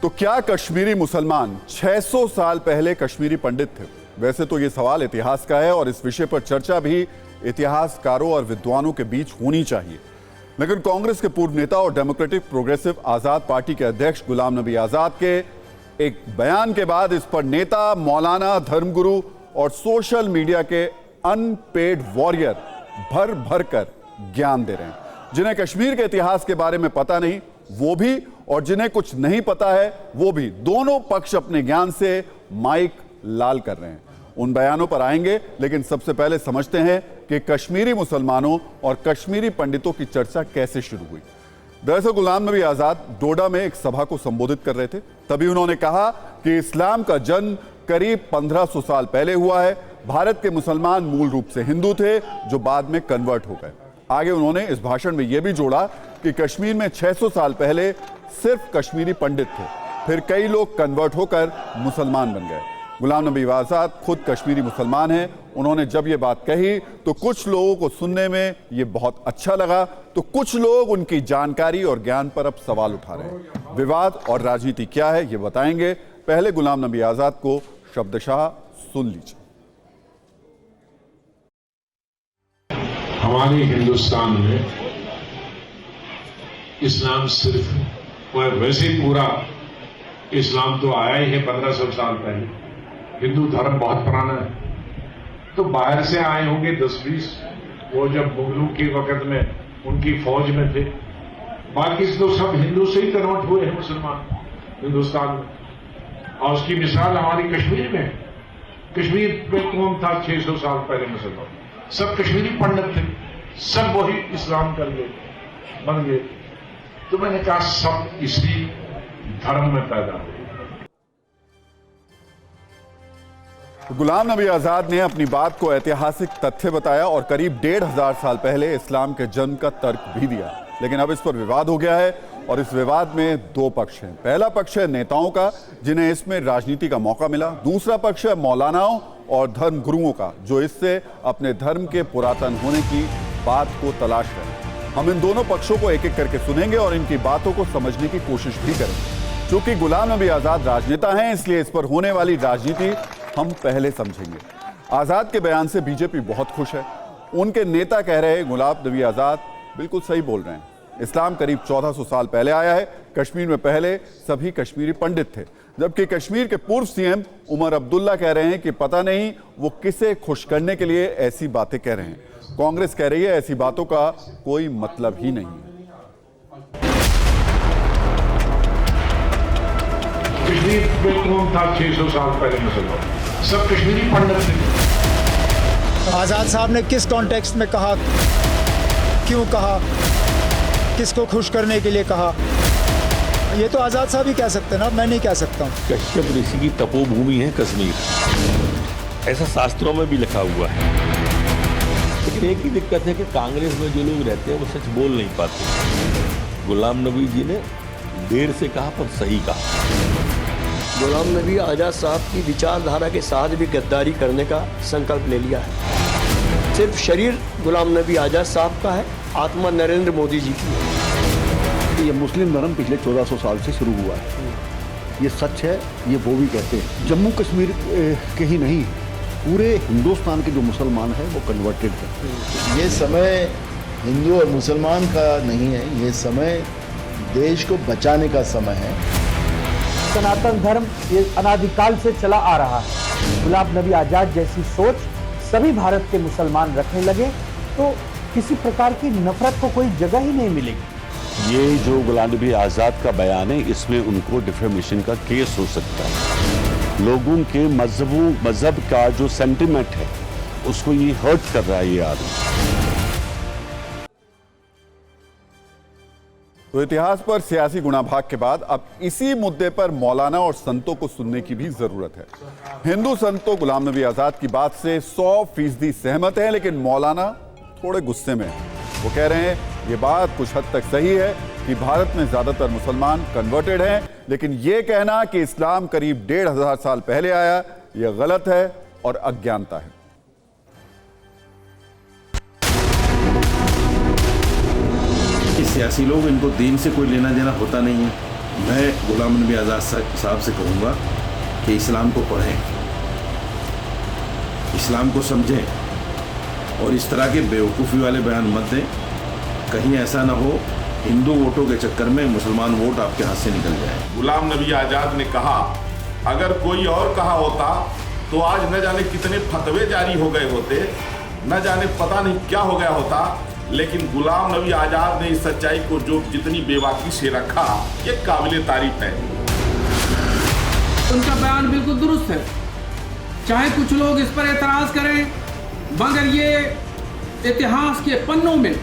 तो क्या कश्मीरी मुसलमान 600 साल पहले कश्मीरी पंडित थे? वैसे तो ये सवाल इतिहास का है और इस विषय पर चर्चा भी इतिहासकारों और विद्वानों के बीच होनी चाहिए। लेकिन कांग्रेस के पूर्व नेता और डेमोक्रेटिक प्रोग्रेसिव आजाद पार्टी के अध्यक्ष गुलाम नबी आजाद के एक बयान के बाद इस पर नेता, मौलाना, धर्मगुरु और सोशल मीडिया के अनपेड वॉरियर भर भर कर ज्ञान दे रहे हैं। जिन्हें कश्मीर के इतिहास के बारे में पता नहीं वो भी, और जिन्हें कुछ नहीं पता है वो भी, दोनों पक्ष अपने ज्ञान से माइक लाल कर रहे हैं। उन बयानों पर आएंगे, लेकिन सबसे पहले समझते हैं कि कश्मीरी मुसलमानों और कश्मीरी पंडितों की चर्चा कैसे शुरू हुई। दरअसल गुलाम नबी आजाद डोडा में एक सभा को संबोधित कर रहे थे। तभी उन्होंने कहा कि इस्लाम का जन्म करीब 1500 साल पहले हुआ है। भारत के मुसलमान मूल रूप से हिंदू थे जो बाद में कन्वर्ट हो गए। आगे उन्होंने इस भाषण में यह भी जोड़ा कि कश्मीर में 600 साल पहले सिर्फ कश्मीरी पंडित थे, फिर कई लोग कन्वर्ट होकर मुसलमान बन गए। गुलाम नबी आजाद खुद कश्मीरी मुसलमान हैं। उन्होंने जब ये बात कही तो कुछ लोगों को सुनने में ये बहुत अच्छा लगा, तो कुछ लोग उनकी जानकारी और ज्ञान पर अब सवाल उठा रहे हैं। विवाद और राजनीति क्या है ये बताएंगे। पहले गुलाम नबी आजाद को शब्दशः सुन लीजिए। हमारे हिंदुस्तान में इस्लाम सिर्फ वैसे पूरा इस्लाम तो आया ही है 1500 साल पहले। हिंदू धर्म बहुत पुराना है, तो बाहर से आए होंगे 10-20, वो जब मुगलों के वक्त में उनकी फौज में थे। बाकी तो सब हिंदू से ही कन्वर्ट हुए हैं मुसलमान हिंदुस्तान में। और उसकी मिसाल हमारी कश्मीर में। कश्मीर में कौन था 600 साल पहले मुसलमान? सब कश्मीरी पंडित थे, सब वही इस्लाम कर गए, बन गए। तो मैंने कहा सब इसी धर्म में पैदा हुए। गुलाम नबी आजाद ने अपनी बात को ऐतिहासिक तथ्य बताया और करीब 1500 साल पहले इस्लाम के जन्म का तर्क भी दिया। लेकिन अब इस पर विवाद हो गया है और इस विवाद में दो पक्ष हैं। पहला पक्ष है नेताओं का, जिन्हें इसमें राजनीति का मौका मिला। दूसरा पक्ष है मौलानाओं और धर्म गुरुओं का, जो इससे अपने धर्म के पुरातन होने की बात को तलाश रहे हैं। हम इन दोनों पक्षों को एक एक करके सुनेंगे और इनकी बातों को समझने की कोशिश भी करेंगे। क्योंकि गुलाम नबी आजाद राजनेता हैं, इसलिए इस पर होने वाली राजनीति हम पहले समझेंगे। आजाद के बयान से बीजेपी बहुत खुश है। उनके नेता कह रहे हैं गुलाम नबी आजाद बिल्कुल सही बोल रहे हैं। इस्लाम करीब 1400 साल पहले आया है। कश्मीर में पहले सभी कश्मीरी पंडित थे, जबकि कश्मीर के पूर्व सीएम उमर अब्दुल्ला कह रहे हैं कि पता नहीं वो किसे खुश करने के लिए ऐसी बातें कह रहे हैं। कांग्रेस कह रही है ऐसी बातों का कोई मतलब ही नहीं है। कश्मीर में कौन था 600 साल पहले मुसलमान? सब कश्मीरी पंडित थे। आजाद साहब ने किस कॉन्टेक्स्ट में कहा, क्यों कहा, किसको खुश करने के लिए कहा, ये तो आजाद साहब ही कह सकते हैं ना, मैं नहीं कह सकता हूँ। कश्यप ऋषि की तपोभूमि है कश्मीर, ऐसा शास्त्रों में भी लिखा हुआ है। लेकिन एक ही दिक्कत है कि कांग्रेस में जो लोग रहते हैं वो सच बोल नहीं पाते। गुलाम नबी जी ने देर से कहा पर सही कहा। गुलाम नबी आजाद साहब की विचारधारा के साथ भी गद्दारी करने का संकल्प ले लिया है। सिर्फ शरीर गुलाम नबी आजाद साहब का है, आत्मा नरेंद्र मोदी जी की है। ये मुस्लिम धर्म पिछले 1400 साल से शुरू हुआ है, ये सच है, ये वो भी कहते हैं। जम्मू कश्मीर के ही नहीं, पूरे हिंदुस्तान के जो मुसलमान हैं वो कन्वर्टेड हैं। ये समय हिंदू और मुसलमान का नहीं है, ये समय देश को बचाने का समय है। सनातन धर्म ये अनादिकाल से चला आ रहा है। गुलाम नबी आजाद जैसी सोच सभी भारत के मुसलमान रखने लगे तो किसी प्रकार की नफरत को कोई जगह ही नहीं मिलेगी। ये जो गुलाम नबी आजाद का बयान है, इसमें उनको डिफेमेशन का केस हो सकता है। लोगों के मजहब का जो सेंटिमेंट है उसको ये हर्ट कर रहा है ये आदमी। तो इतिहास पर सियासी गुणाभाग के बाद अब इसी मुद्दे पर मौलाना और संतों को सुनने की भी जरूरत है। हिंदू संत तो गुलाम नबी आजाद की बात से 100% सहमत हैं, लेकिन मौलाना थोड़े गुस्से में हैं। वो कह रहे हैं ये बात कुछ हद तक सही है कि भारत में ज्यादातर मुसलमान कन्वर्टेड हैं, लेकिन ये कहना कि इस्लाम करीब 1500 साल पहले आया, यह गलत है और अज्ञानता है। सियासी लोग, इनको दीन से कोई लेना देना होता नहीं है। मैं गुलाम नबी आज़ाद साहब से कहूँगा कि इस्लाम को पढ़ें, इस्लाम को समझें और इस तरह के बेवकूफ़ी वाले बयान मत दें। कहीं ऐसा ना हो हिंदू वोटों के चक्कर में मुसलमान वोट आपके हाथ से निकल जाए। गुलाम नबी आजाद ने कहा, अगर कोई और कहा होता तो आज न जाने कितने फतवे जारी हो गए होते, न जाने पता नहीं क्या हो गया होता, लेकिन गुलाम नबी आजाद ने इस सच्चाई को जो जितनी बेबाकी से रखा, ये काबिल तारीफ है। उनका बयान बिल्कुल दुरुस्त है, चाहे कुछ लोग इस पर एतराज करें, मगर ये इतिहास के पन्नों में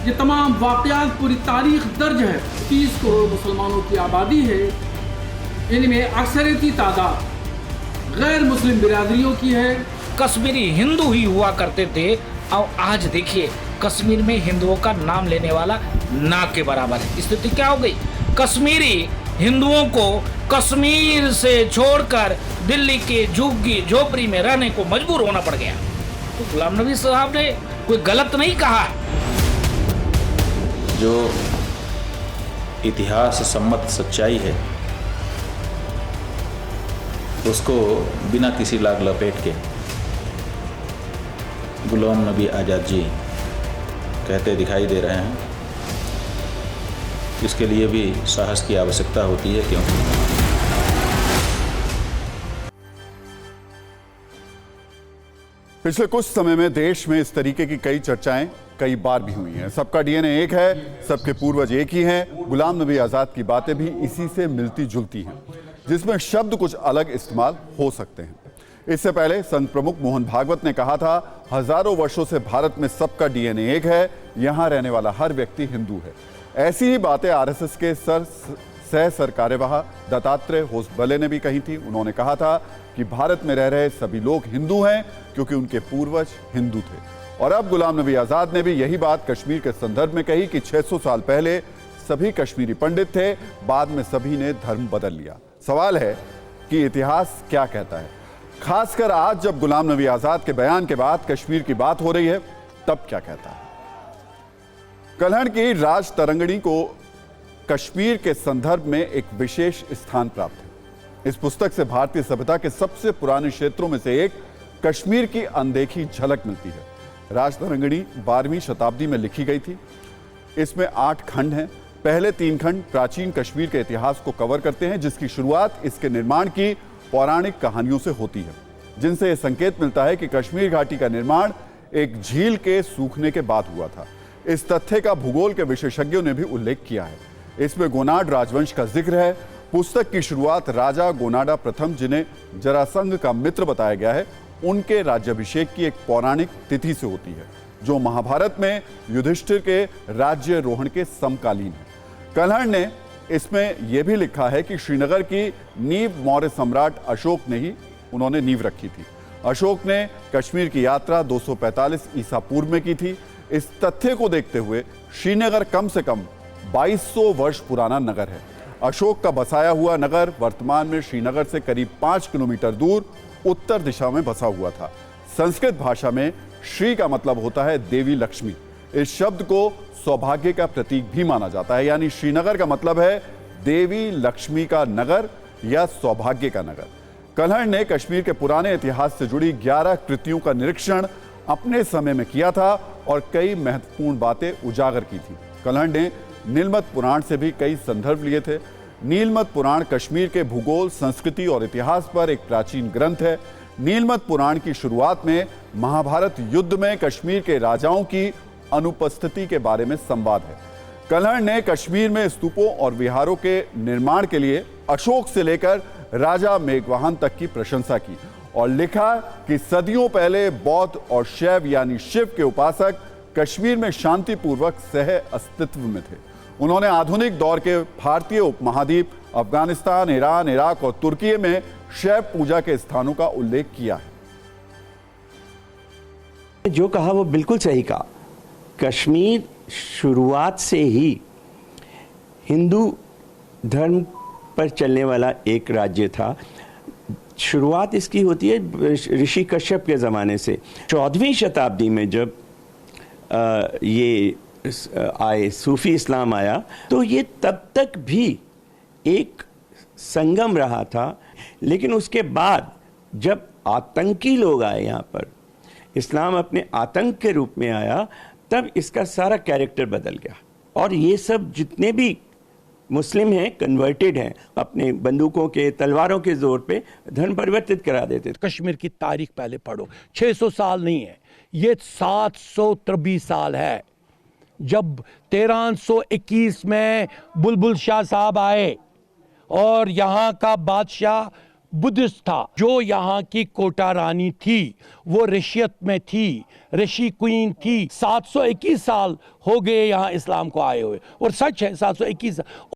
ये तमाम वाक़यात पूरी तारीख दर्ज है। 30 करोड़ मुसलमानों की आबादी है, इनमें अक्सरियती तादाद गैर मुस्लिम बिरादरियों की है। कश्मीरी हिंदू ही हुआ करते थे और आज देखिए कश्मीर में हिंदुओं का नाम लेने वाला ना के बराबर है। स्थिति क्या हो गई? कश्मीरी हिंदुओं को कश्मीर से छोड़कर दिल्ली के झुग्गी झोपड़ी में रहने को मजबूर होना पड़ गया। तो गुलाम नबी साहब ने कोई गलत नहीं कहा। जो इतिहास सम्मत सच्चाई है उसको बिना किसी लाग लपेट के गुलाम नबी आज़ाद जी कहते दिखाई दे रहे हैं। इसके लिए भी साहस की आवश्यकता होती है, क्योंकि पिछले कुछ समय में देश में इस तरीके की कई चर्चाएं कई बार भी हुई हैं। सबका डीएनए एक है, सबके पूर्वज एक ही हैं। गुलाम नबी आज़ाद की बातें भी इसी से मिलती जुलती हैं, जिसमें शब्द कुछ अलग इस्तेमाल हो सकते हैं। इससे पहले संघ प्रमुख मोहन भागवत ने कहा था, हजारों वर्षों से भारत में सबका डीएनए एक है, यहां रहने वाला हर व्यक्ति हिंदू है। ऐसी ही बातें आरएसएस के सह कार्यवाह दत्तात्रेय होसबले ने भी कही थी। उन्होंने कहा था कि भारत में रह रहे सभी लोग हिंदू हैं क्योंकि उनके पूर्वज हिंदू थे। और अब गुलाम नबी आज़ाद ने भी यही बात कश्मीर के संदर्भ में कही कि 600 साल पहले सभी कश्मीरी पंडित थे, बाद में सभी ने धर्म बदल लिया। सवाल है कि इतिहास क्या कहता है, खासकर आज जब गुलाम नबी आज़ाद के बयान के बाद कश्मीर की बात हो रही है, तब क्या कहता है। कलहड़ की राज तरंगणी को कश्मीर के संदर्भ में एक विशेष स्थान प्राप्त है। इस पुस्तक से भारतीय सभ्यता के सबसे पुराने क्षेत्रों में से एक कश्मीर की अनदेखी झलक मिलती है। राज तरंगणी 12वीं शताब्दी में लिखी गई थी। इसमें 8 खंड हैं। पहले 3 खंड प्राचीन कश्मीर के इतिहास को कवर करते हैं, जिसकी शुरुआत इसके निर्माण की पौराणिक कहानियों से होती है, जिनसे यह संकेत मिलता है कि कश्मीर घाटी का निर्माण एक झील के सूखने के बाद हुआ था। इस तथ्य का भूगोल के विशेषज्ञों ने भी उल्लेख किया है। इसमें गोनाड राजवंश का जिक्र है। पुस्तक की शुरुआत राजा गोनाडा प्रथम, जिन्हें जरासंध का मित्र बताया गया है, उनके राज्याभिषेक की एक पौराणिक तिथि से होती है, जो महाभारत में युधिष्ठिर के राज्यारोहण के समकालीन है। कलहड़ ने इसमें यह भी लिखा है कि श्रीनगर की नींव मौर्य सम्राट अशोक ने ही उन्होंने नींव रखी थी। अशोक ने कश्मीर की यात्रा 245 ईसा पूर्व में की थी। इस तथ्य को देखते हुए श्रीनगर कम से कम 2200 वर्ष पुराना नगर है। अशोक का बसाया हुआ नगर वर्तमान में श्रीनगर से करीब 5 किलोमीटर दूर उत्तर दिशा में बसा हुआ था। संस्कृत भाषा में श्री का मतलब होता है देवी लक्ष्मी। इस शब्द को सौभाग्य का प्रतीक भी माना जाता है, यानी श्रीनगर का मतलब है देवी लक्ष्मी का नगर या सौभाग्य का नगर। कलहड़ ने कश्मीर के पुराने इतिहास से जुड़ी 11 कृतियों का निरीक्षण अपने समय में किया था और कई महत्वपूर्ण बातें उजागर की थी। कलहड़ ने नीलमत पुराण से भी कई संदर्भ लिए थे। नीलमत पुराण कश्मीर के भूगोल, संस्कृति और इतिहास पर एक प्राचीन ग्रंथ है। नीलमत पुराण की शुरुआत में महाभारत युद्ध में कश्मीर के राजाओं की अनुपस्थिति के बारे में संवाद है। कलहड़ ने कश्मीर में स्तूपों और विहारों के निर्माण के लिए अशोक से लेकर राजा मेघवाहन तक की प्रशंसा की और लिखा कि सदियों पहले बौद्ध और शैव यानी शिव के उपासक कश्मीर में शांतिपूर्वक सह अस्तित्व में थे। उन्होंने आधुनिक दौर के भारतीय उपमहाद्वीप, अफगानिस्तान, ईरान, इराक और तुर्की में शैव पूजा के स्थानों का उल्लेख किया है। जो कहा वो बिल्कुल सही कहा। कश्मीर शुरुआत से ही हिंदू धर्म पर चलने वाला एक राज्य था। शुरुआत इसकी होती है ऋषि कश्यप के ज़माने से। 14वीं शताब्दी में जब ये आए, सूफी इस्लाम आया, तो ये तब तक भी एक संगम रहा था। लेकिन उसके बाद जब आतंकी लोग आए यहाँ पर, इस्लाम अपने आतंक के रूप में आया, तब इसका सारा कैरेक्टर बदल गया। और ये सब जितने भी मुस्लिम हैं, कन्वर्टेड हैं, अपने बंदूकों के, तलवारों के जोर पे धर्म परिवर्तित करा देते थे। कश्मीर की तारीख पहले पढ़ो, 600 साल नहीं है, ये 723 साल है। जब 1321 में बुलबुल शाह साहब आए और यहाँ का बादशाह बुद्धिस्ट था, जो यहाँ की कोटा रानी थी वो ऋषियत में थी, ऋषि क्वीन थी। 721 साल हो गए यहाँ इस्लाम को आए हुए, और सच है 721 साल।